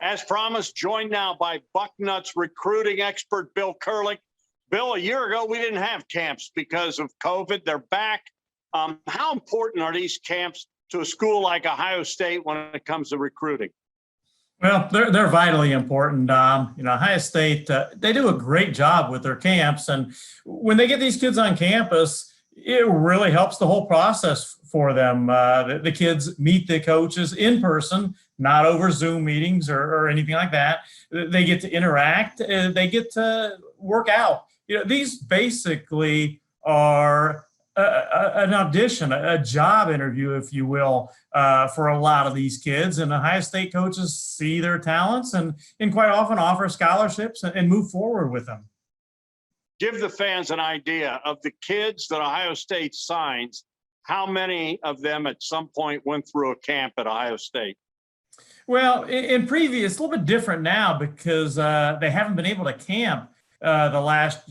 As promised, joined now by Bucknuts recruiting expert Bill Kurelic. Bill, a year ago, we didn't have camps because of COVID. They're back. How important are these camps to a school like Ohio State when it comes to recruiting? Well, they're vitally important. Ohio State, they do a great job with their camps. And when they get these kids on campus, it really helps the whole process for them. The kids meet the coaches in person, not over Zoom meetings or anything like that. They get to interact, they get to work out. These basically are an audition, a job interview, if you will, for a lot of these kids. And Ohio State coaches see their talents and quite often offer scholarships and move forward with them. Give the fans an idea of the kids that Ohio State signs. How many of them at some point went through a camp at Ohio State? Well, in previous, a little bit different now because they haven't been able to camp the last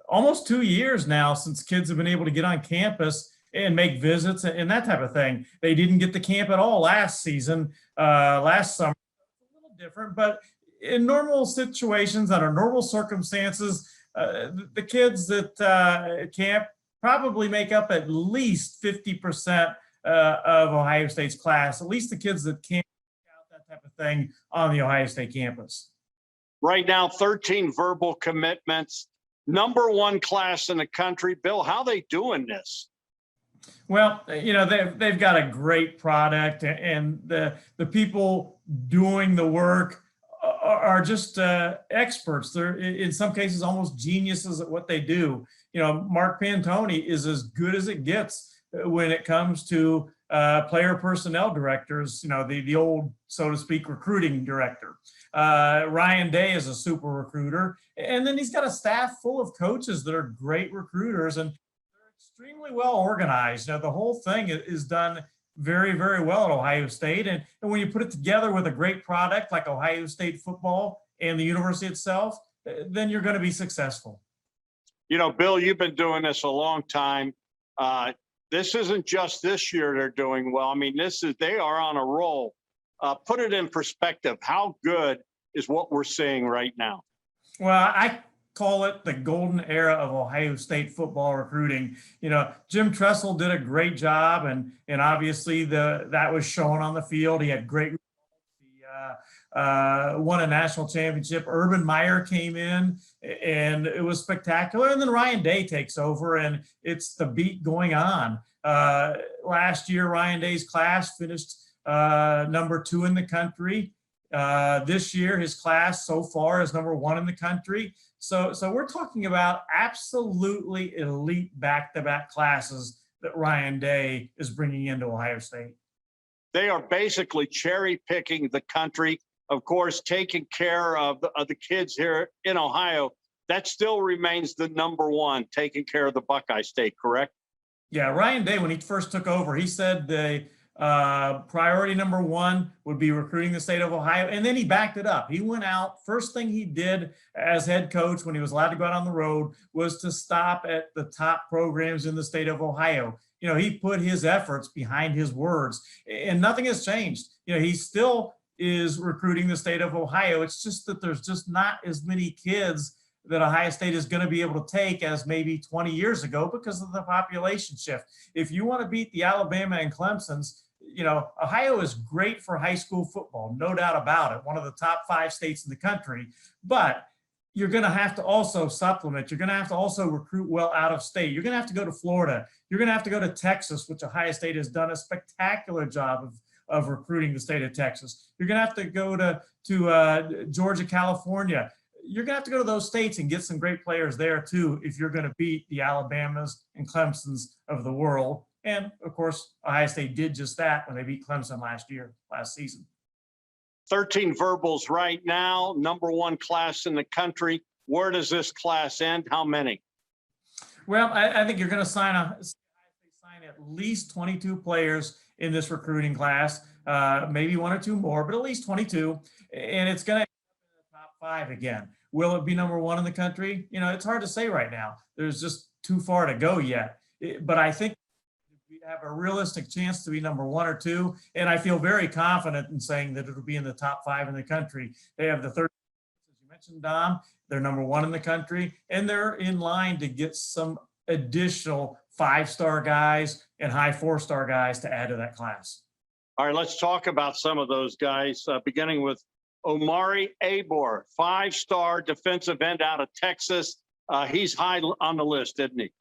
almost 2 years now since kids have been able to get on campus and make visits and that type of thing. They didn't get to camp at all last season, last summer. It's a little different, but in normal situations, under normal circumstances, the kids that camp probably make up at least 50% of Ohio State's class, at least the kids that camp out, that type of thing on the Ohio State campus. Right now, 13 verbal commitments, #1 class in the country. Bill, how are they doing this? Well, they've got a great product, and the people doing the work are just experts. They're in some cases almost geniuses at what they do. Mark Pantoni is as good as it gets when it comes to player personnel directors, the old, so to speak, recruiting director. Ryan Day is a super recruiter. And then he's got a staff full of coaches that are great recruiters, and they're extremely well organized. The whole thing is done very, very well at Ohio State. And when you put it together with a great product like Ohio State football and the university itself, then you're going to be successful. Bill, you've been doing this a long time. This isn't just this year they're doing well. I mean, they are on a roll. Put it in perspective. How good is what we're seeing right now? Well, I call it the golden era of Ohio State football recruiting. Jim Tressel did a great job, and obviously that was shown on the field. He had great results. He won a national championship. Urban Meyer came in, and it was spectacular. And then Ryan Day takes over, and it's the beat going on. Last year, Ryan Day's class finished #2 in the country. This year, his class so far is #1 in the country. So we're talking about absolutely elite back-to-back classes that Ryan Day is bringing into Ohio State. They are basically cherry-picking the country, of course, taking care of the kids here in Ohio. That still remains the #1, taking care of the Buckeye State, correct? Yeah, Ryan Day, when he first took over, he said the priority #1 would be recruiting the state of Ohio. And then he backed it up. He went out. First thing he did as head coach when he was allowed to go out on the road was to stop at the top programs in the state of Ohio. He put his efforts behind his words, and nothing has changed. He still is recruiting the state of Ohio. It's just that there's just not as many kids that Ohio State is going to be able to take as maybe 20 years ago because of the population shift. If you want to beat the Alabama and Clemson's, Ohio is great for high school football, no doubt about it, one of the top 5 states in the country, but you're going to have to also supplement. You're going to have to also recruit well out of state. You're going to have to go to Florida. You're going to have to go to Texas, which Ohio State has done a spectacular job of recruiting the state of Texas. You're going to have to go to Georgia, California. You're going to have to go to those states and get some great players there too if you're going to beat the Alabamas and Clemsons of the world. And of course, Ohio State did just that when they beat Clemson last season. 13 verbals right now, #1 class in the country. Where does this class end? How many? Well, I think you're going to sign at least 22 players in this recruiting class, maybe 1 or 2 more, but at least 22. And it's going to end up in the top 5 again. Will it be #1 in the country? It's hard to say right now. There's just too far to go yet. But I think have a realistic chance to be number 1 or 2. And I feel very confident in saying that it'll be in the top 5 in the country. They have the third, as you mentioned, Dom, they're number 1 in the country, and they're in line to get some additional 5-star guys and high 4-star guys to add to that class. All right, let's talk about some of those guys, beginning with Omari Abor, 5-star defensive end out of Texas. He's high on the list, isn't he?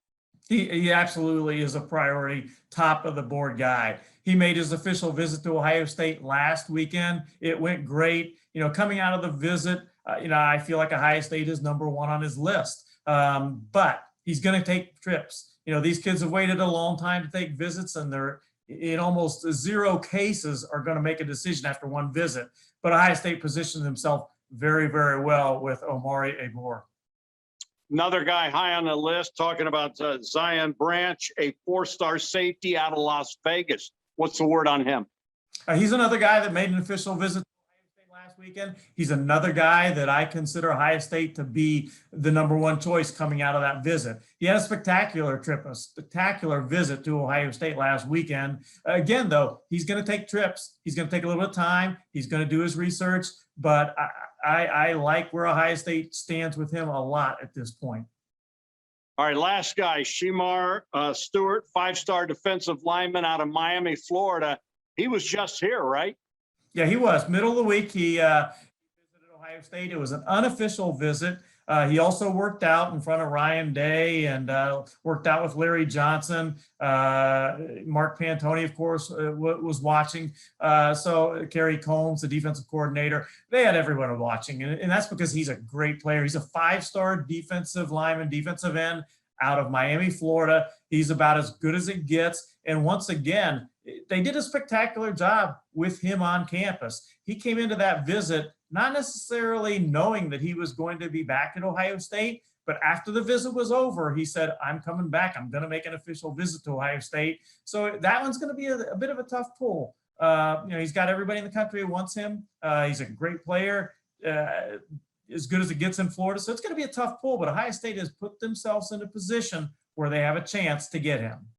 He absolutely is a priority, top of the board guy. He made his official visit to Ohio State last weekend. It went great. Coming out of the visit, I feel like Ohio State is number 1 on his list. But he's going to take trips. These kids have waited a long time to take visits, and they're in almost 0 cases are going to make a decision after 1 visit. But Ohio State positioned himself very, very well with Omari Abor. Another guy high on the list, talking about Zion Branch, a 4-star safety out of Las Vegas. What's the word on him? He's another guy that made an official visit to Ohio State last weekend. He's another guy that I consider Ohio State to be the number 1 choice coming out of that visit. He had a spectacular trip, a spectacular visit to Ohio State last weekend. Again, though, he's going to take trips. He's going to take a little bit of time. He's going to do his research, but I like where Ohio State stands with him a lot at this point. All right, last guy, Shimar Stewart, 5-star defensive lineman out of Miami, Florida. He was just here, right? Yeah, he was. Middle of the week, he visited Ohio State. It was an unofficial visit. He also worked out in front of Ryan Day and worked out with Larry Johnson. Mark Pantoni, of course, was watching. So Kerry Combs, the defensive coordinator, they had everyone watching. And that's because he's a great player. He's a 5-star defensive lineman, defensive end out of Miami, Florida. He's about as good as it gets. And once again, they did a spectacular job with him on campus. He came into that visit not necessarily knowing that he was going to be back at Ohio State, but after the visit was over, he said, I'm coming back. I'm going to make an official visit to Ohio State. So that one's going to be a bit of a tough pull. He's got everybody in the country who wants him. He's a great player, as good as it gets in Florida. So it's going to be a tough pull, but Ohio State has put themselves in a position where they have a chance to get him.